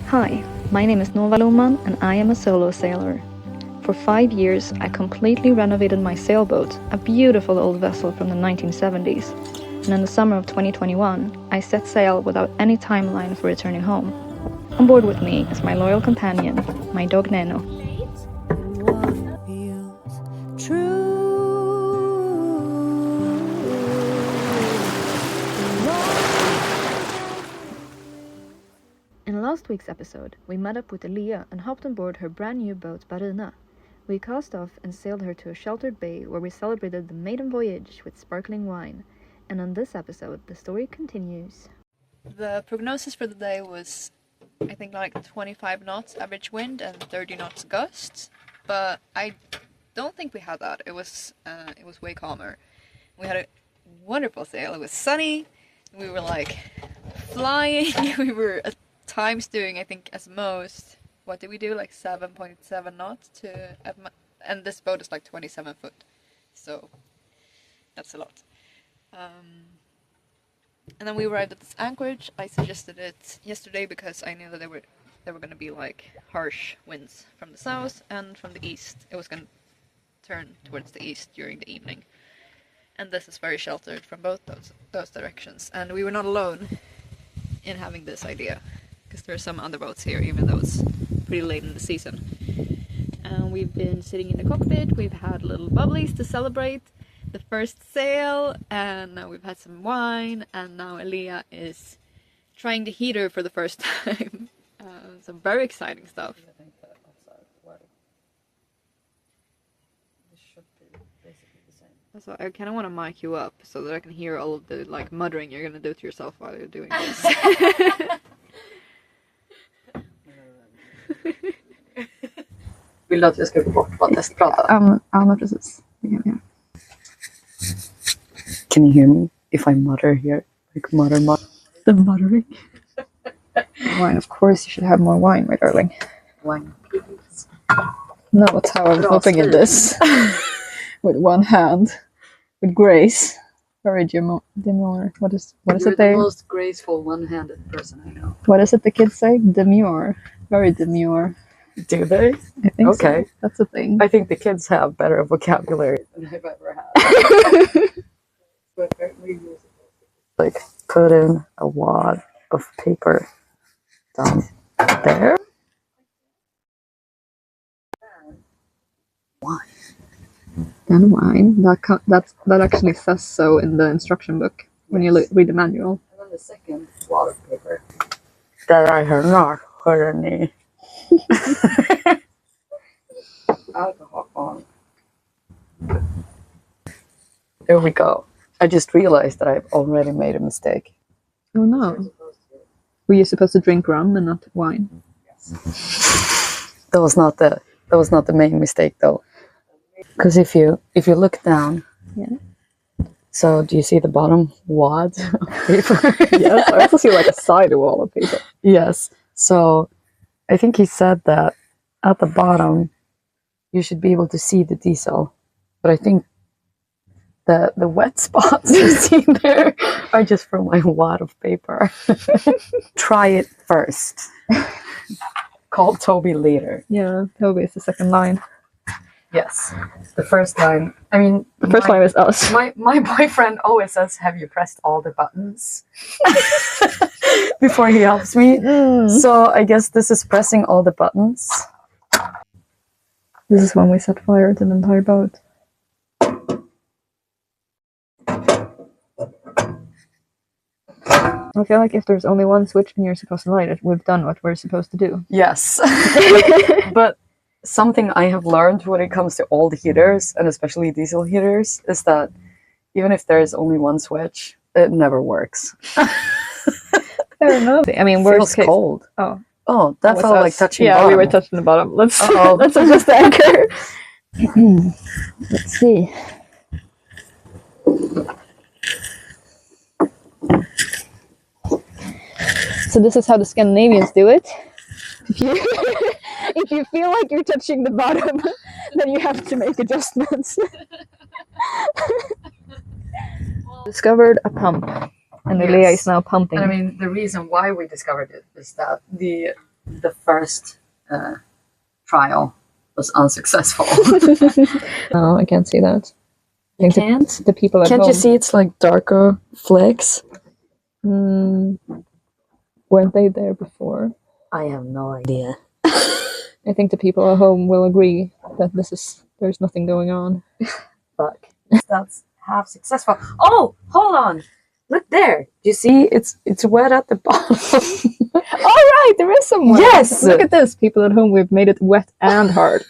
Hi, my name is Nova Lohman and I am a solo sailor. For 5 years, I completely renovated my sailboat, a beautiful old vessel from the 1970s. And in the summer of 2021, I set sail without any timeline for returning home. On board with me is my loyal companion, my dog Neno. In last week's episode, we met up with Eleas and hopped on board her brand new boat Baruna. We cast off and sailed her to a sheltered bay where we celebrated the maiden voyage with sparkling wine. And on this episode, the story continues. The prognosis for the day was, I think, like 25 knots average wind and 30 knots gusts, but I don't think we had that. It was way calmer. We had a wonderful sail. It was sunny. We were like flying. We were at times doing, I think, as most. What did we do? Like 7.7 knots and this boat is like 27 foot, so that's a lot. And then we arrived at this anchorage. I suggested it yesterday because I knew that there were going to be like harsh winds from the south and from the east. It was going to turn towards the east during the evening, and this is very sheltered from both those directions. And we were not alone in having this idea, because there are some other boats here, even though it's pretty late in the season. And we've been sitting in the cockpit. We've had little bubblies to celebrate the first sail, and now we've had some wine, and now Eleas is trying the heater for the first time. Some very exciting stuff. I think that outside wedding. This should be basically the same. So I kind of want to mic you up so that I can hear all of the like muttering you're gonna do to yourself while you're doing this. Vill du att jag ska gå bort och testprata? Ja, men precis. Det kan vi göra. Can you hear me if I mutter here? Like mutter. The muttering. Wine, of course you should have more wine, my darling. Wine, please. No, that's how I'm hoping in this. With one hand. With grace. Very demure. What is You're it there? the most graceful one-handed person I know. What is it the kids say? Demure. Very demure. Do they? I think Okay. so. That's a thing. I think the kids have better vocabulary than I've ever had. Like, put in a wad of paper down there. Wine. And wine. That actually says so in the instruction book when you read the manual. And then the second wad of paper. That I have not heard any alcohol on. There we go. I just realized that I've already made a mistake. Oh no. Were you supposed to drink rum and not wine? That was not the main mistake though. Because if you look down, Yeah. so do you see the bottom wad of paper? Yes, I also see like a side wall of paper. Yes. So I think he said that at the bottom you should be able to see the diesel. But I think the wet spots you see there are just from my wad of paper. Try it first. Call Toby later. Yeah, Toby is the second line. Yes. The first line. I mean, The first line is us. My boyfriend always says, "Have you pressed all the buttons?" Before he helps me. So I guess this is pressing all the buttons. This is when we set fire to the entire boat. I feel like if there's only one switch and you're supposed to light it, we've done what we're supposed to do. Yes. But something I have learned when it comes to old heaters, and especially diesel heaters, is that even if there's only one switch, it never works. Fair enough. I mean, It worst feels case. cold. Oh, Oh, that was felt us. like touching Yeah, bottom. we were touching the bottom. Let's Uh-oh. let's adjust the anchor. Let's see. So this is how the Scandinavians do it. If you feel like you're touching the bottom, then you have to make adjustments. Discovered a pump, and Eleas is now pumping. And I mean, the reason why we discovered it is that the the first trial was unsuccessful. Oh, I can't see that. You can't? The people at Can't home. you see it's like darker flecks? Weren't they there before? I have no idea. I think the people at home will agree that there's nothing going on. Fuck. That's half successful. Oh, hold on. Look there. You see, it's wet at the bottom. All right, there is some wet. Yes! Look at this, people at home. We've made it wet and hard.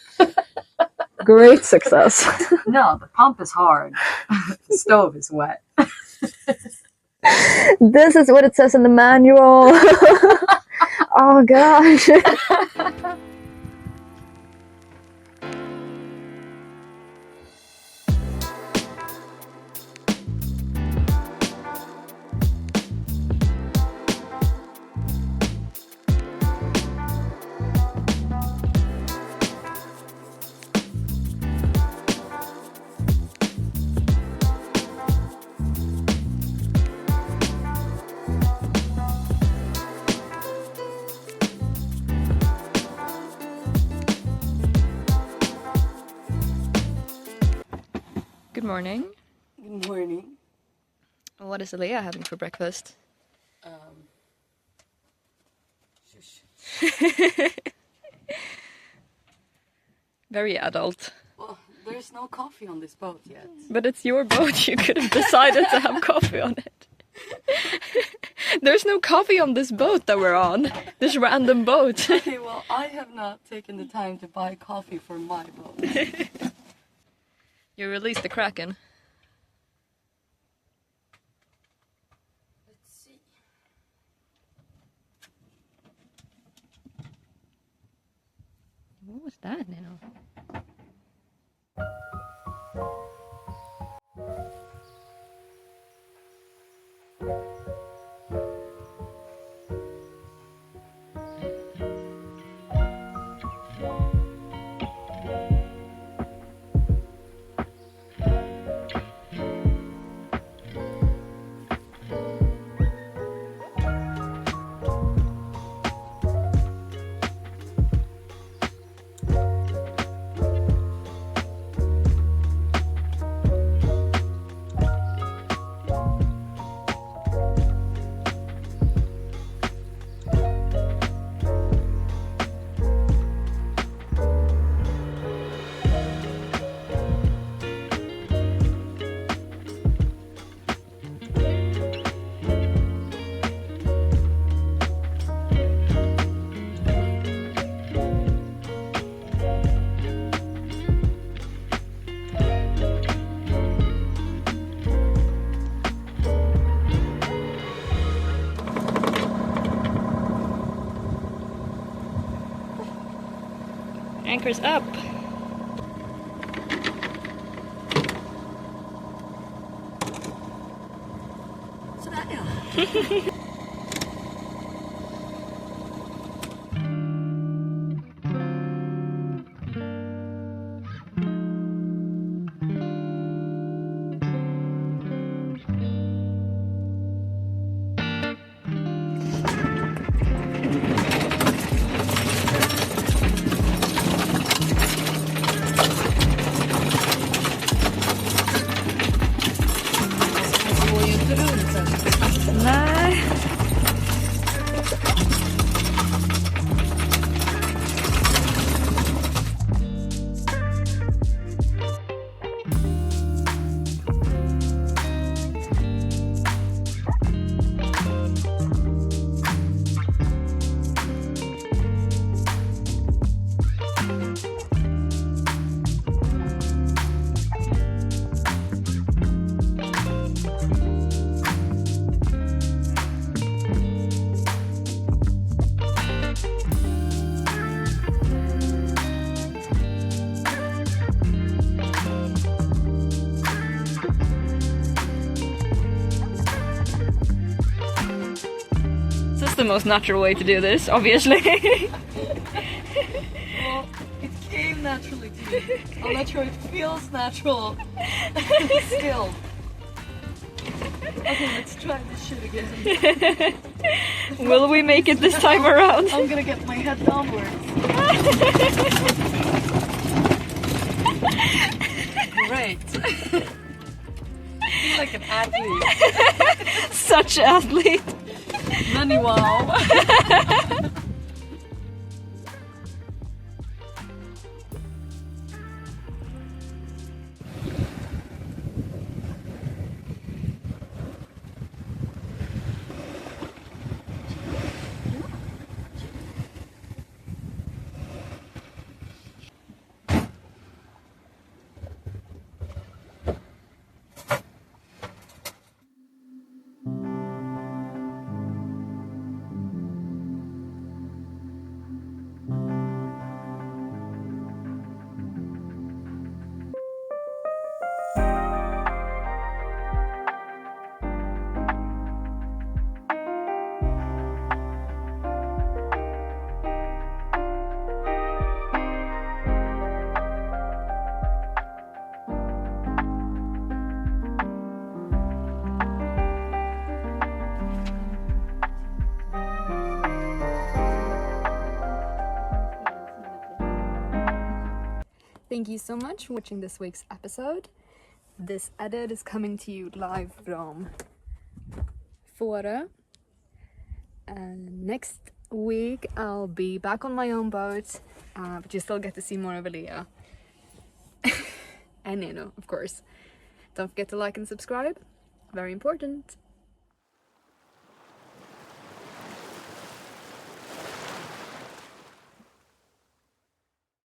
Great success. No, the pump is hard. The stove is wet. This is what it says in the manual. Oh gosh. Good morning. Good morning. What is Eleas having for breakfast? Very adult. Well, there's no coffee on this boat yet. But it's your boat. You could have decided to have coffee on it. There's no coffee on this boat that we're on. This random boat. Okay, well, I have not taken the time to buy coffee for my boat. You released the Kraken. Let's see. What was that now? Anchor's up. Sådär ja. Nej. This is the most natural way to do this, obviously. Well, it came naturally to me. I'm not sure it feels natural still. Okay, let's try this shit again. Will we make it this time around? I'm gonna get my head downwards. Great. Feel like an athlete. Such athlete. Money wow. Thank you so much for watching this week's episode. This edit is coming to you live from Fårö. And next week I'll be back on my own boat, but you still get to see more of Eleas. And of course. Don't forget to like and subscribe. Very important.